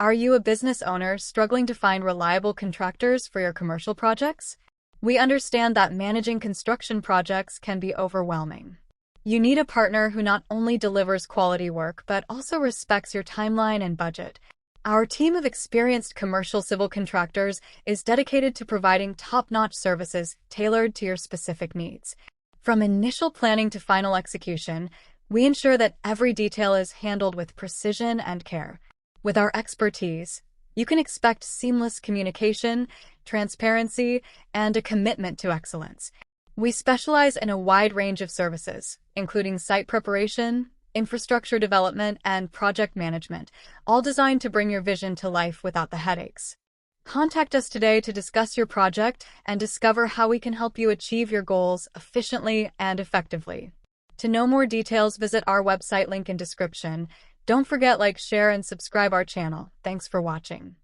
Are you a business owner struggling to find reliable contractors for your commercial projects? We understand that managing construction projects can be overwhelming. You need a partner who not only delivers quality work but also respects your timeline and budget. Our team of experienced commercial civil contractors is dedicated to providing top-notch services tailored to your specific needs. From initial planning to final execution, we ensure that every detail is handled with precision and care. With our expertise, you can expect seamless communication, transparency, and a commitment to excellence. We specialize in a wide range of services, including site preparation, infrastructure development, and project management, all designed to bring your vision to life without the headaches. Contact us today to discuss your project and discover how we can help you achieve your goals efficiently and effectively. To know more details, visit our website link in description. Don't forget, like, share, and subscribe our channel. Thanks for watching.